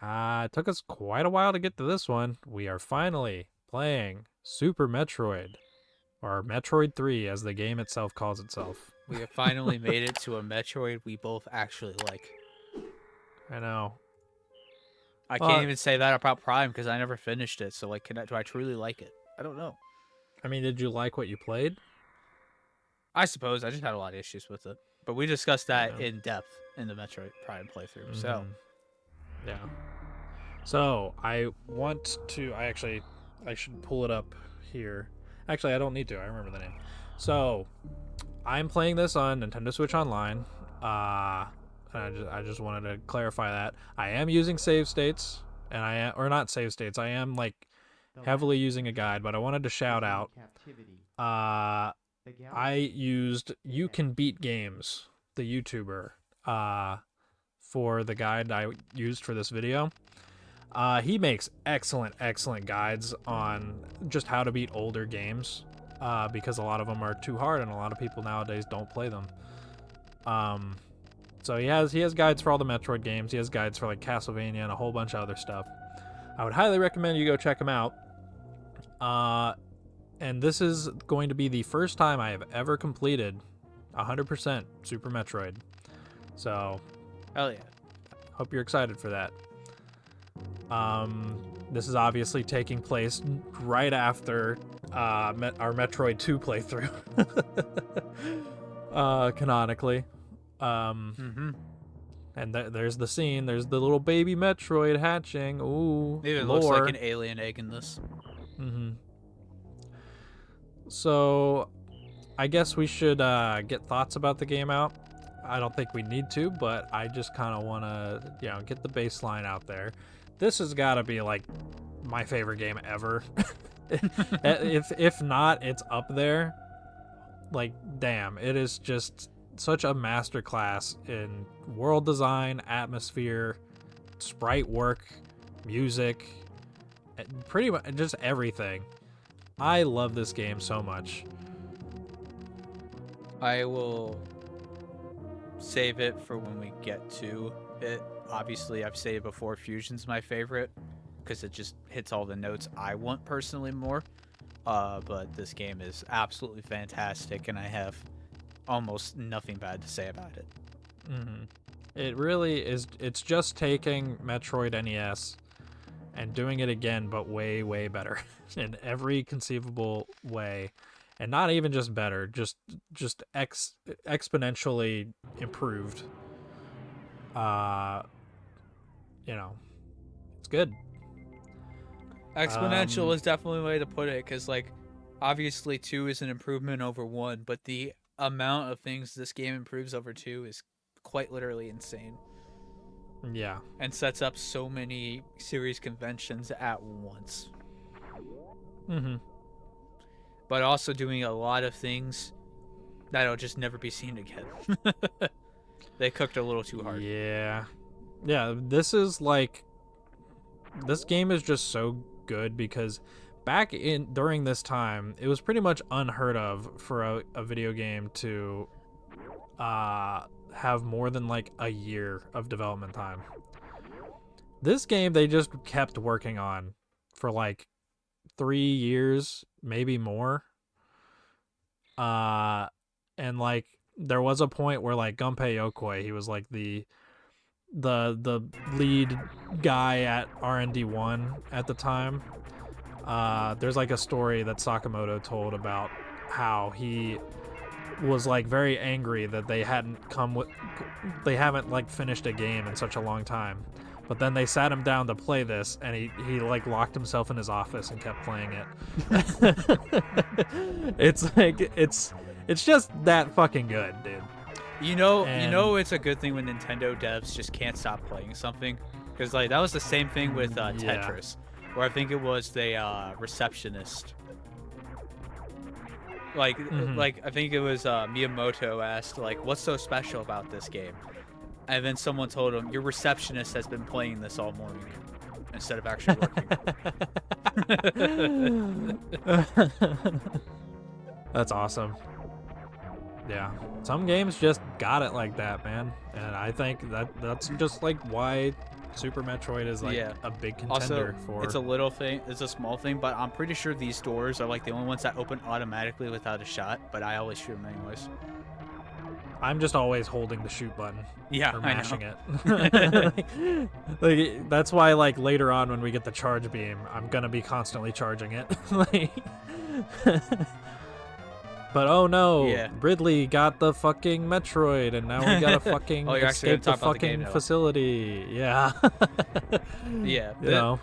It took us quite a while to get to this one. We are finally playing Super Metroid, or Metroid 3, as the game itself calls itself. We have finally made it to a Metroid we both actually like. I know. I can't Well, even say that about Prime because I never finished it. So, like, do I truly like it? I don't know. I mean, did you like what you played? I suppose I just had a lot of issues with it. But we discussed that Yeah. in depth in the Metroid Prime playthrough. So, Mm-hmm. Yeah. So, I should pull it up here. Actually, I don't need to. I remember the name. So, I'm playing this on Nintendo Switch Online. I just wanted to clarify that I am using save states, and or not save states. I am like heavily using a guide, but I wanted to shout out. Uh, I used You Can Beat Games, the YouTuber, for the guide I used for this video. He makes excellent guides on just how to beat older games, because a lot of them are too hard and a lot of people nowadays don't play them. So he has guides for all the Metroid games. He has guides for like Castlevania and a whole bunch of other stuff. I would highly recommend you go check him out. And this is going to be the first time I have ever completed 100% Super Metroid. So, hell yeah. hope you're excited for that. This is obviously taking place right after our Metroid 2 playthrough, canonically. Mm-hmm. And there's the scene. There's the little baby Metroid hatching. Ooh, It even looks like an alien egg in this. Mm-hmm. So, I guess we should get thoughts about the game out. I don't think we need to, but I just kind of want to, get the baseline out there. This has got to be like my favorite game ever. if not, it's up there. Like, damn, it is just such a masterclass in world design, atmosphere, sprite work, music, pretty much just everything. I love this game so much. I will save it for when we get to it. Obviously, I've said it before, Fusion's my favorite because it just hits all the notes I want personally more. But this game is absolutely fantastic, and I have almost nothing bad to say about it. Mm-hmm. It really is. It's just taking Metroid NES and doing it again, but way better in every conceivable way, and not even just better, just exponentially improved. It's good. Exponential is definitely a way to put it because, like, obviously 2 is an improvement over 1, but the amount of things this game improves over 2 is quite literally insane. Yeah. And sets up so many series conventions at once. Mm-hmm. But also doing a lot of things that'll just never be seen again. They cooked a little too hard. Yeah. This game is just so good because during this time, it was pretty much unheard of for a video game to have more than like a year of development time. This game they just kept working on for like 3 years, maybe more. And like there was a point where like Gunpei Yokoi, he was like the lead guy at R&D1 at the time. There's like a story that Sakamoto told about how he was like very angry that they haven't like finished a game in such a long time. But then they sat him down to play this, and he like locked himself in his office and kept playing it. It's just that fucking good, dude. You know, it's a good thing when Nintendo devs just can't stop playing something, because like that was the same thing with Tetris, where I think it was the receptionist. Like I think it was Miyamoto asked like, "What's so special about this game?" And then someone told him, "Your receptionist has been playing this all morning instead of actually working." That's awesome. Yeah, some games just got it like that, man, and I think that's just like why Super Metroid is like Yeah. a big Also, contender for. it's a little thing, it's a small thing, but I'm pretty sure these doors are like the only ones that open automatically without a shot, but I always shoot them anyways. I'm just always holding the shoot button. Yeah, Or I mashing know. it. Like, that's why, like, later on when we get the charge beam, I'm gonna be constantly charging it. Like, but oh no, Yeah. Ridley got the fucking Metroid, and now we gotta fucking Oh, you're actually escape the gonna talk about the game fucking now. facility. Yeah. Yeah, You know.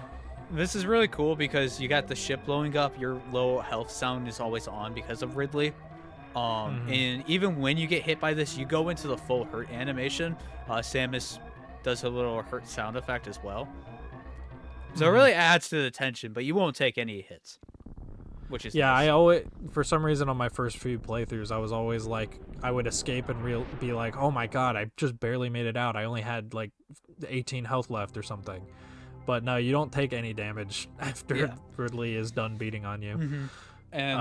this is really cool because you got the ship blowing up. Your low health sound is always on because of Ridley. And even when you get hit by this, you go into the full hurt animation. Samus does a little hurt sound effect as well. So it really adds to the tension, but you won't take any hits, which is Yeah, nice. I always, for some reason on my first few playthroughs, I was always like, I would escape and be like, oh my god, I just barely made it out. I only had like 18 health left or something. But no, you don't take any damage after Ridley is done beating on you. And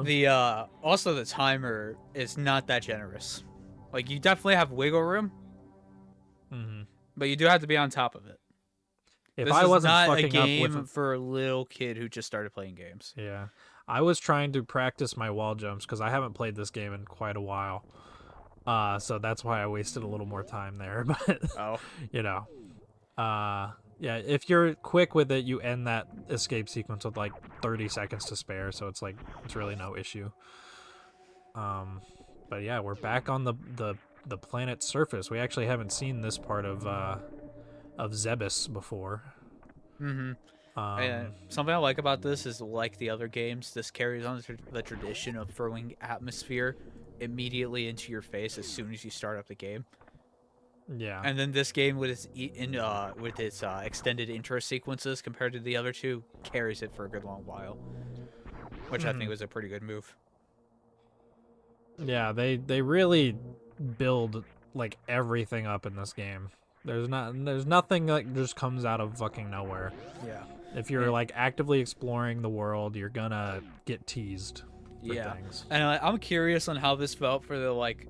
the also the timer is not that generous. Like you definitely have wiggle room, but you do have to be on top of it. If This I is wasn't not a fucking game up with, for a little kid who just started playing games. yeah, I was trying to practice my wall jumps because I haven't played this game in quite a while. So that's why I wasted a little more time there. But you know, yeah, if you're quick with it, you end that escape sequence with like 30 seconds to spare, so it's like it's really no issue. But yeah, we're back on the planet's surface. We actually haven't seen this part of Zebes before. And something I like about this is, like the other games, this carries on the tradition of throwing atmosphere immediately into your face as soon as you start up the game. Yeah. And then this game with its extended intro sequences compared to the other two carries it for a good long while, which I think was a pretty good move. Yeah, they really build like everything up in this game. There's nothing that just comes out of fucking nowhere. Yeah. If you're like actively exploring the world, you're gonna get teased for Yeah. things. And I'm curious on how this felt for the like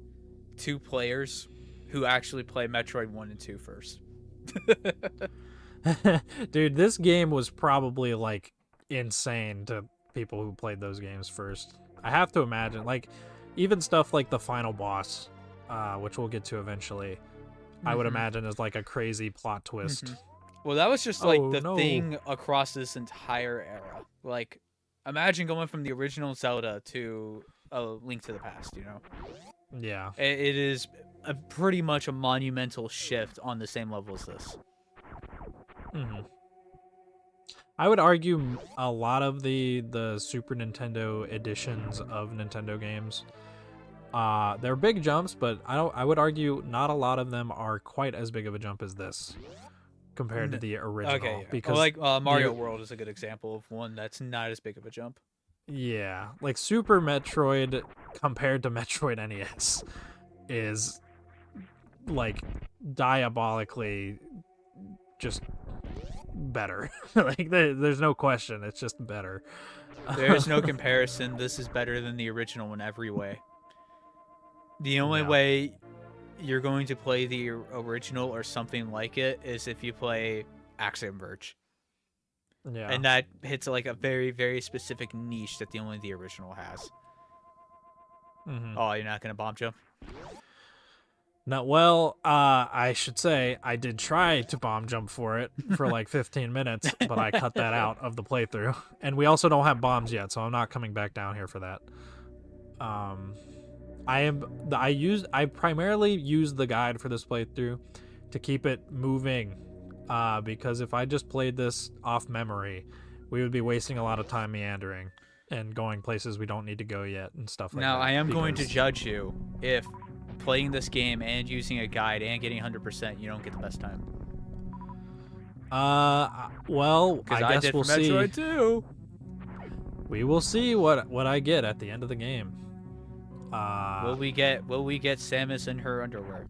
2 players who actually play Metroid 1 and 2 first. Dude, this game was probably like insane to people who played those games first. I have to imagine, like, even stuff like the final boss, which we'll get to eventually, I would imagine is like a crazy plot twist. Well, that was just like the no. thing across this entire era. Like, imagine going from the original Zelda to A Link to the Past, you know? Yeah. It is pretty much a monumental shift on the same level as this. I would argue a lot of the Super Nintendo editions of Nintendo games, they're big jumps, but I would argue not a lot of them are quite as big of a jump as this compared to the original. Okay, yeah. Because well, like Mario World is a good example of one that's not as big of a jump. yeah, like Super Metroid compared to Metroid NES is like diabolically just better. Like there's no question, it's just better. There is no comparison. This is better than the original in every way. The only way you're going to play the original or something like it is if you play Axiom Verge. Yeah. And that hits like a very, very specific niche that only the original has. Oh, you're not going to bomb jump? No, well, I should say I did try to bomb jump for it for like 15 minutes, but I cut that out of the playthrough. And we also don't have bombs yet, so I'm not coming back down here for that. I primarily use the guide for this playthrough to keep it moving, because if I just played this off memory, we would be wasting a lot of time meandering and going places we don't need to go yet and stuff like that. Now, I am going to judge you if playing this game and using a guide and getting 100%, you don't get the best time. Well, I guess did we'll for see. Metroid too. We will see what I get at the end of the game. Will we get Samus in her underwear?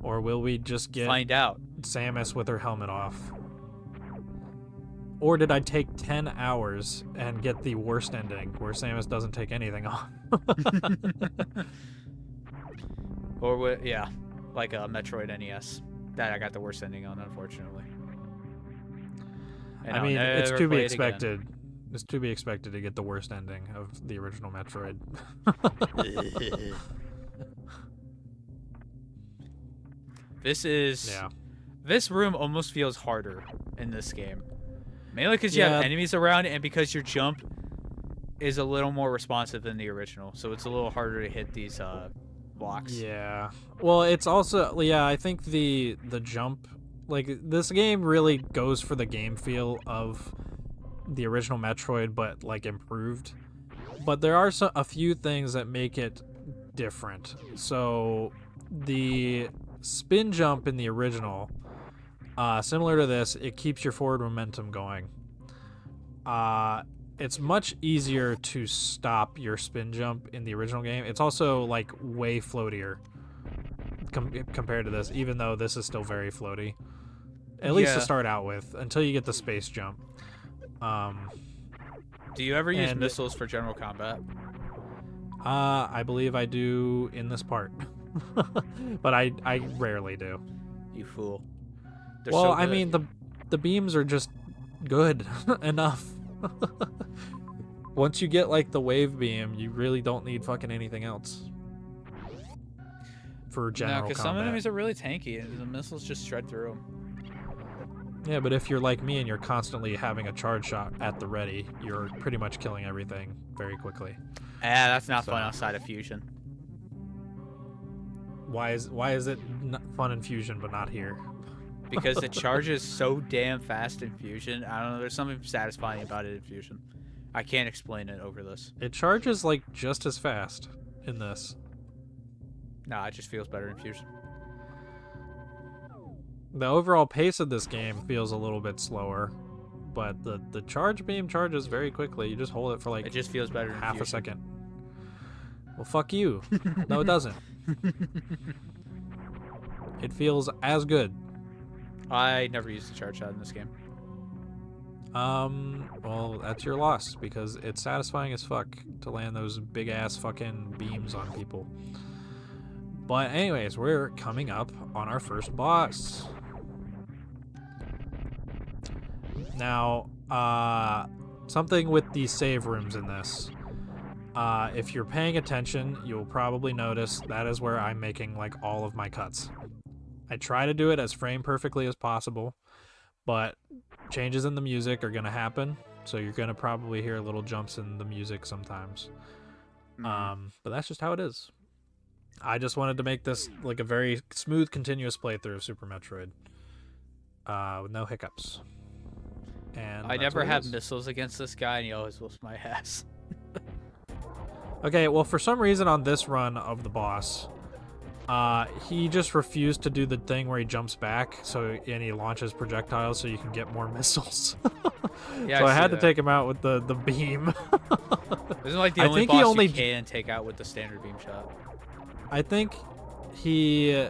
Or will we just get Find out. Samus with her helmet off? Or did I take 10 hours and get the worst ending where Samus doesn't take anything off? Or yeah, like a Metroid NES. That I got the worst ending on, unfortunately. And I I'll mean, it's never to be play it again. expected. It's to be expected to get the worst ending of the original Metroid. Yeah. This room almost feels harder in this game. Mainly because you Yeah. have enemies around and because your jump is a little more responsive than the original. So it's a little harder to hit these blocks. Yeah. Well, it's also I think the jump, like, this game really goes for the game feel of the original Metroid, but like improved. But there are a few things that make it different. So the spin jump in the original, similar to this, it keeps your forward momentum going. It's much easier to stop your spin jump in the original game. It's also like way floatier compared to this, even though this is still very floaty. At least to start out with, until you get the space jump. Do you ever use missiles for general combat? I believe I do in this part. But I rarely do. You fool. They're Well, so I good. mean, the beams are just good enough. Once you get like the wave beam, you really don't need fucking anything else for general No, because combat. some enemies are really tanky, and the missiles just shred through them. Yeah, but if you're like me and you're constantly having a charge shot at the ready, you're pretty much killing everything very quickly. That's not fun outside of Fusion. Why is it fun in Fusion but not here? Because it charges so damn fast in Fusion. I don't know, there's something satisfying about it in Fusion. I can't explain it over this. It charges like just as fast in this. Nah, it just feels better in Fusion. The overall pace of this game feels a little bit slower, but the charge beam charges very quickly. You just hold it for like It just feels better in half Fusion. a second. Well, fuck you. No, it doesn't. It feels as good. I never used the charge shot in this game. Well, that's your loss, because it's satisfying as fuck to land those big ass fucking beams on people. But anyways, we're coming up on our first boss. Now, something with the save rooms in this. If you're paying attention, you'll probably notice that is where I'm making like all of my cuts. I try to do it as frame perfectly as possible, but changes in the music are gonna happen, so you're gonna probably hear little jumps in the music sometimes. But that's just how it is. I just wanted to make this like a very smooth, continuous playthrough of Super Metroid, with no hiccups. And I that's never what it have is. missiles against this guy, and he always whoops my ass. Okay, well, for some reason on this run of the boss, he just refused to do the thing where he jumps back, and he launches projectiles so you can get more missiles. Yeah, So I see had to that. take him out with the beam. Isn't like the I only think he boss only- you can take out with the standard beam shot. I think he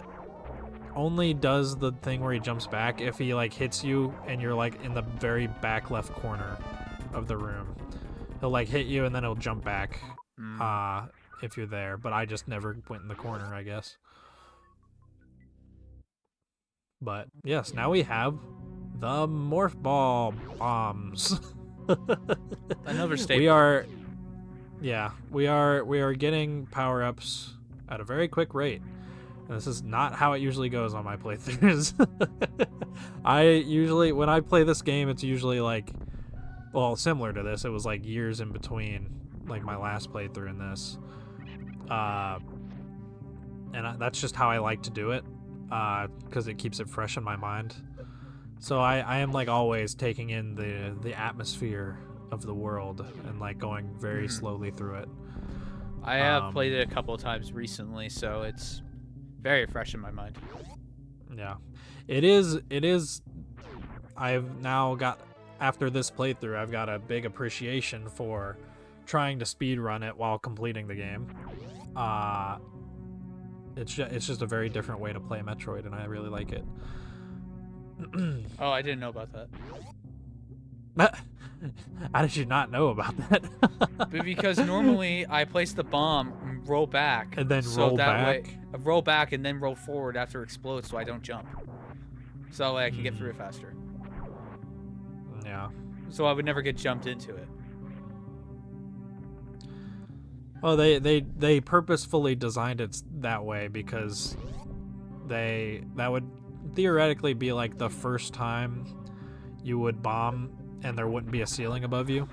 only does the thing where he jumps back if he like hits you and you're like in the very back left corner of the room. He'll like hit you and then he'll jump back if you're there, but I just never went in the corner, I guess. But yes, now we have the morph ball bombs. Another staple. we are getting power-ups at a very quick rate. And this is not how it usually goes on my playthroughs. When I play this game, it's usually like, well, similar to this. It was like years in between, like my last playthrough in this. That's just how I like to do it, because it keeps it fresh in my mind. So I am like always taking in the atmosphere of the world and like going very slowly through it. I have played it a couple of times recently, so it's very fresh in my mind. Yeah, it is. I've now got, after this playthrough, I've got a big appreciation for trying to speedrun it while completing the game. It's just a very different way to play Metroid, and I really like it. Oh, I didn't know about that. How did you not know about that? But because normally I place the bomb, roll back, And then so roll that back? way, I roll back and then roll forward after it explodes, so I don't jump. so that way I can get through it faster. Yeah. So I would never get jumped into it. Oh, they purposefully designed it that way because that would theoretically be like the first time you would bomb and there wouldn't be a ceiling above you.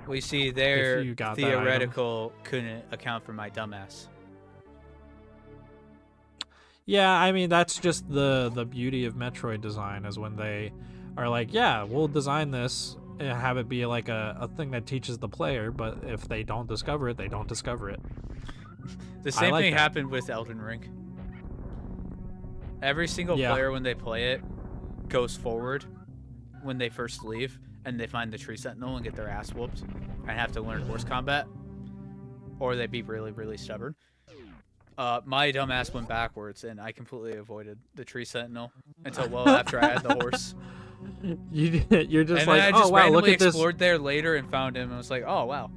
Well, you see, their you got that theoretical couldn't account for my dumbass. Yeah, I mean that's just the beauty of Metroid design is when they are like, yeah, we'll design this and have it be like a thing that teaches the player, but if they don't discover it, they don't discover it. The same like thing that. happened with Elden Ring. Every single player, when they play it, goes forward when they first leave, and they find the tree sentinel and get their ass whooped and have to learn horse combat, or they be really, really stubborn. My dumbass went backwards, and I completely avoided the tree sentinel until well after I had the horse. You're just and like, then I just oh wow, randomly look at this. explored there later and found him, and was like, oh wow.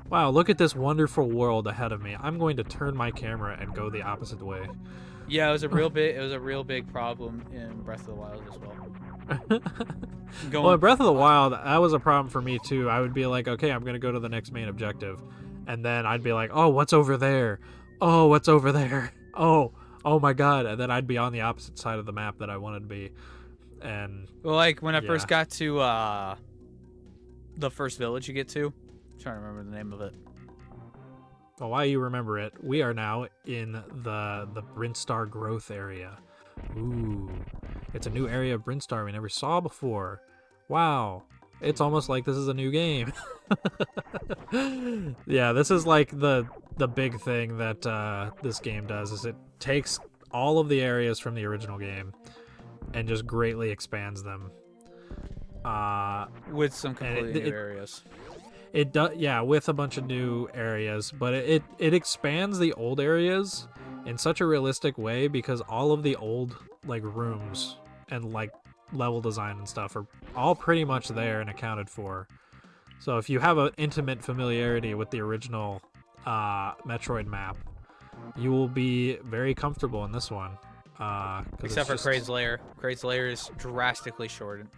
Wow, look at this wonderful world ahead of me. I'm going to turn my camera and go the opposite way. Yeah, it was a real big problem in Breath of the Wild as well. Well, in Breath of the Wild, that was a problem for me too. I would be like, okay, I'm gonna go to the next main objective, and then I'd be like, oh, what's over there? Oh, what's over there? Oh my god! And then I'd be on the opposite side of the map that I wanted to be. And well, like when I first got to the first village you get to, I'm trying to remember the name of it. Well, while you remember it, we are now in the Brinstar growth area. Ooh, it's a new area of Brinstar we never saw before. Wow, it's almost like this is a new game. Yeah, this is like the big thing that this game does is it takes all of the areas from the original game and just greatly expands them. With some completely new areas. It does, yeah, with a bunch of new areas, but it expands the old areas in such a realistic way because all of the old like rooms and like level design and stuff are all pretty much there and accounted for. So if you have an intimate familiarity with the original Metroid map, you will be very comfortable in this one. Except for Kraid's Lair. Kraid's Lair is drastically shortened.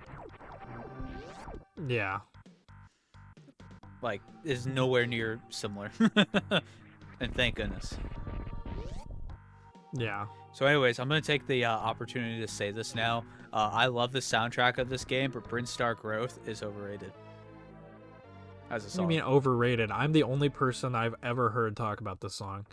Yeah. Like, is nowhere near similar. And thank goodness. Yeah. So anyways, I'm going to take the opportunity to say this now. I love the soundtrack of this game, but Brinstar Growth is overrated. As a song. What do you mean overrated? I'm the only person I've ever heard talk about this song.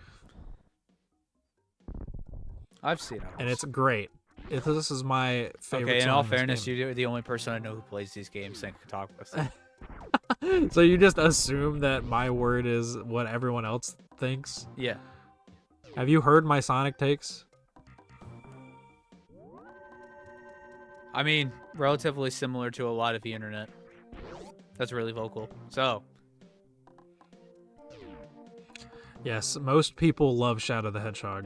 I've seen it. And it's great. This is my favorite Okay, in song all in this fairness, game. you're the only person I know who plays these games and can talk with. So you just assume that my word is what everyone else thinks? Yeah. Have you heard my Sonic takes? I mean, relatively similar to a lot of the internet. That's really vocal. So. Yes, most people love Shadow the Hedgehog.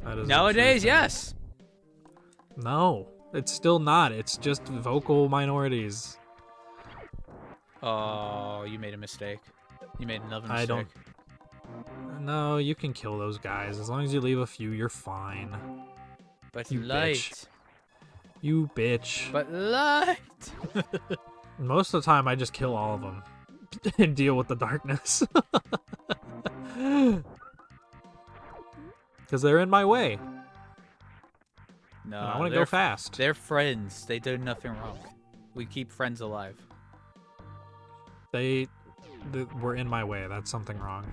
That is Nowadays, yes. No, it's still not. It's just vocal minorities. Oh, you made a mistake. You made another mistake. I don't. No, you can kill those guys. As long as you leave a few, you're fine. But You light. bitch. You bitch. But light. Most of the time, I just kill all of them and deal with the darkness. Because they're in my way. No, And I want to go fast. They're friends. They did nothing wrong. We keep friends alive. They were in my way. That's something wrong.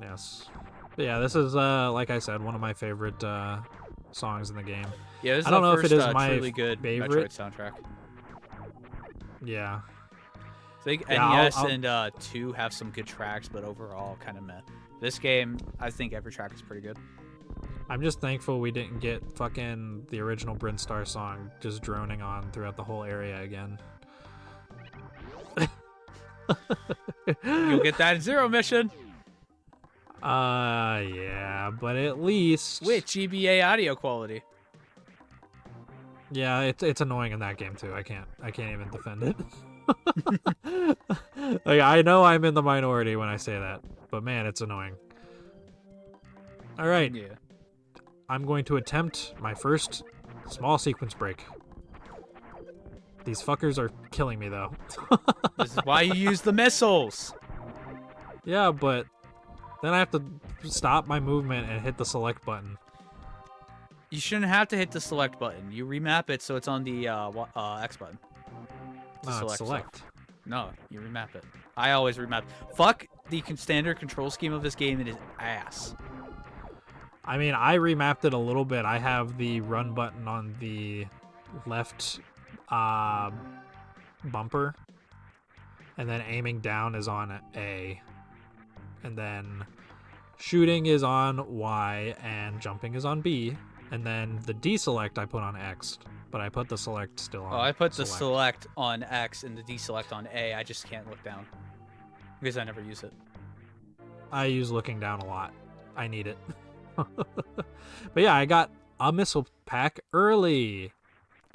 Yes. But yeah, this is like I said, one of my favorite songs in the game. Yeah, this is I don't the know first, if it is my truly good favorite. Metroid soundtrack. Yeah. I think Yeah, NES I'll- and 2 have some good tracks, but overall kind of meh. This game, I think every track is pretty good. I'm just thankful we didn't get fucking the original Brinstar song just droning on throughout the whole area again. You'll get that in Zero Mission. Yeah, but at least With GBA audio quality. Yeah, it's annoying in that game too. I can't even defend it. Like I know I'm in the minority when I say that. but man, it's annoying. All right, Yeah. I'm going to attempt my first small sequence break. These fuckers are killing me, though. This is why you use the missiles. Yeah, but then I have to stop my movement and hit the select button. You shouldn't have to hit the select button. You remap it so it's on the X button. To No, it's select. stuff. No, you remap it. I always remap. Fuck the standard control scheme of this game. It is ass. I mean, I remapped it a little bit. I have the run button on the left bumper, and then aiming down is on A, and then shooting is on Y, and jumping is on B, and then the deselect I put on X, but I put the select still on. Oh, I put the select on X and the deselect on A. I just can't look down because I never use it. I use looking down a lot. I need it. But yeah, I got a missile pack early.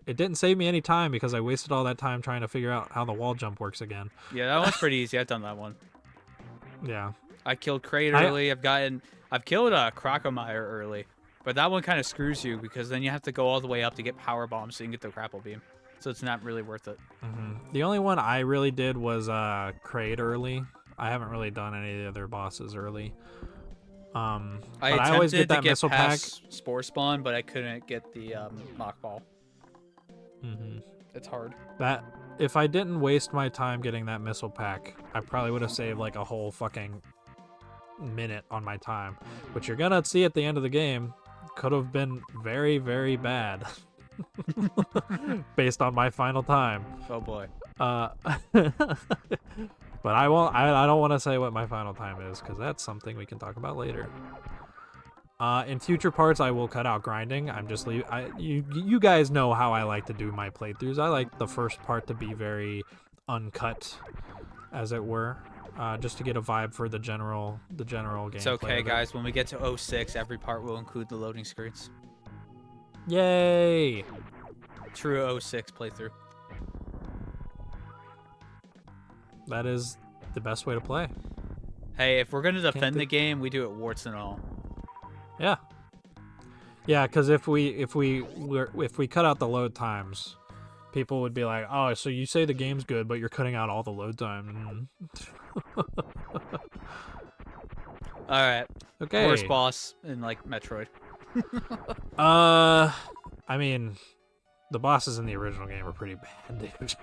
It didn't save me any time because I wasted all that time trying to figure out how the wall jump works again. Yeah, that one's pretty easy. I've done that one. Yeah. I killed Kraid early. I've killed Crocomire early, but that one kind of screws you because then you have to go all the way up to get power bombs so you can get the grapple beam. So it's not really worth it. The only one I really did was Kraid early. I haven't really done any of the other bosses early. I always get that missile pack. Spore spawn, but I couldn't get the mock ball. It's hard. That if I didn't waste my time getting that missile pack, I probably would have saved like a whole fucking minute on my time, which you're gonna see at the end of the game could have been very, very bad based on my final time. Oh boy. But I won't. I don't want to say what my final time is because that's something we can talk about later. In future parts, I will cut out grinding. I'm just you guys know how I like to do my playthroughs. I like the first part to be very uncut, as it were, just to get a vibe for the general gameplay. It's okay, guys. When we get to 06, every part will include the loading screens. Yay! True 06 playthrough. That is the best way to play. Hey, if we're gonna defend the game, we do it warts and all. Yeah. Yeah, because if we cut out the load times, people would be like, "Oh, so you say the game's good, but you're cutting out all the load time." All right. Okay. Worst boss in like Metroid. I mean, the bosses in the original game are pretty bad, dude.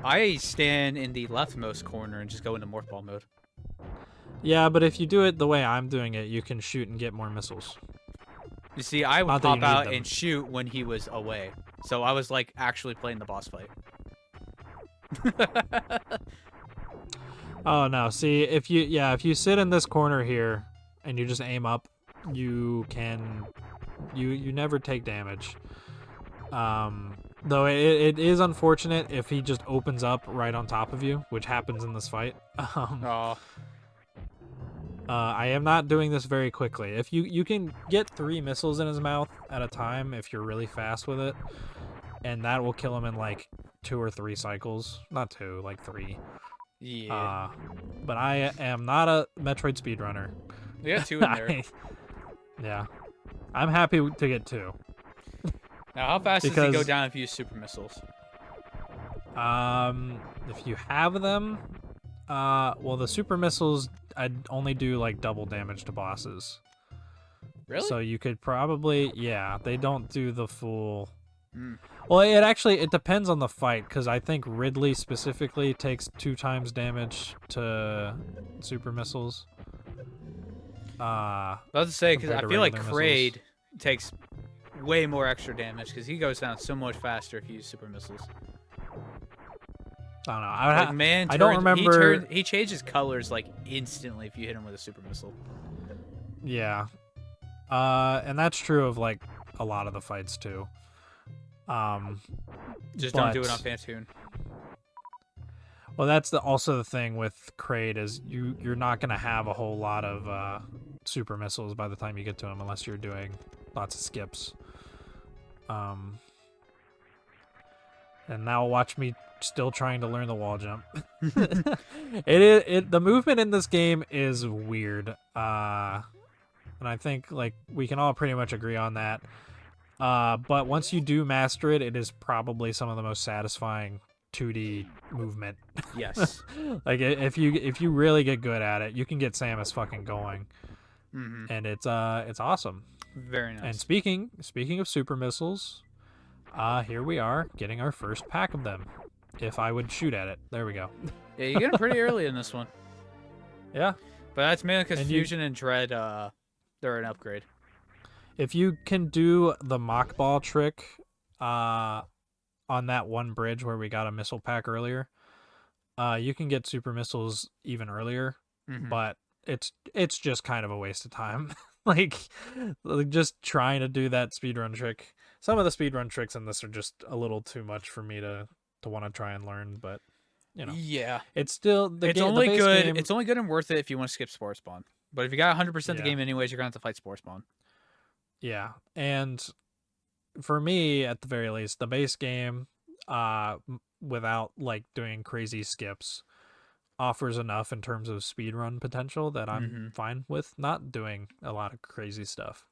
I stand in the leftmost corner and just go into morph ball mode. Yeah, but if you do it the way I'm doing it, you can shoot and get more missiles. You see, I would Not that you pop need out them. and shoot when he was away. So I was like actually playing the boss fight. Oh no, see, if you sit in this corner here and you just aim up, you never take damage. Though it is unfortunate if he just opens up right on top of you, which happens in this fight. I am not doing this very quickly. If you can get 3 missiles in his mouth at a time if you're really fast with it, and that will kill him in like 2 or 3 cycles. Not 2, like 3. Yeah. But I am not a Metroid speedrunner. We got 2 in there. Yeah. I'm happy to get 2. Now, how fast does he go down if you use super missiles? If you have them, well, the super missiles I'd only do like double damage to bosses. Really? So you could probably, yeah, they don't do the full. Mm. Well, it depends on the fight because I think Ridley specifically takes 2 times damage to super missiles. I was to say because I feel like regular Kraid takes way more extra damage because he goes down so much faster if you use super missiles. I don't know. I don't remember. He changes colors like instantly if you hit him with a super missile. Yeah. And that's true of like a lot of the fights too. Just don't do it on Phantoon. Well, that's also the thing with Kraid is you're not gonna have a whole lot of super missiles by the time you get to him unless you're doing lots of skips. And now watch me still trying to learn the wall jump. The movement in this game is weird. And I think like we can all pretty much agree on that. But once you do master it, it is probably some of the most satisfying 2D movement. Yes. Like if you really get good at it, you can get Samus fucking going, Mm-hmm. and it's awesome. Very nice. And speaking of super missiles, here we are getting our first pack of them. If I would shoot at it, there we go. Yeah, you get them pretty early in this one. Yeah, But that's mainly because And Fusion and Dread, they're an upgrade. if you can do the mock ball trick, on that one bridge where we got a missile pack earlier, you can get super missiles even earlier, Mm-hmm. but it's just kind of a waste of time. like just trying to do that speedrun trick. Some of the speedrun tricks in this are just a little too much for me to want to try and learn, but you know, Yeah. it's still the It's game. only the base good. game, It's only good and worth it if you want to skip Spore Spawn. But if you got 100% the Yeah. game anyways, you're gonna have to fight Spore Spawn. Yeah, and for me, at the very least, the base game, without like doing crazy skips, offers enough in terms of speedrun potential that I'm Mhm. fine with not doing a lot of crazy stuff.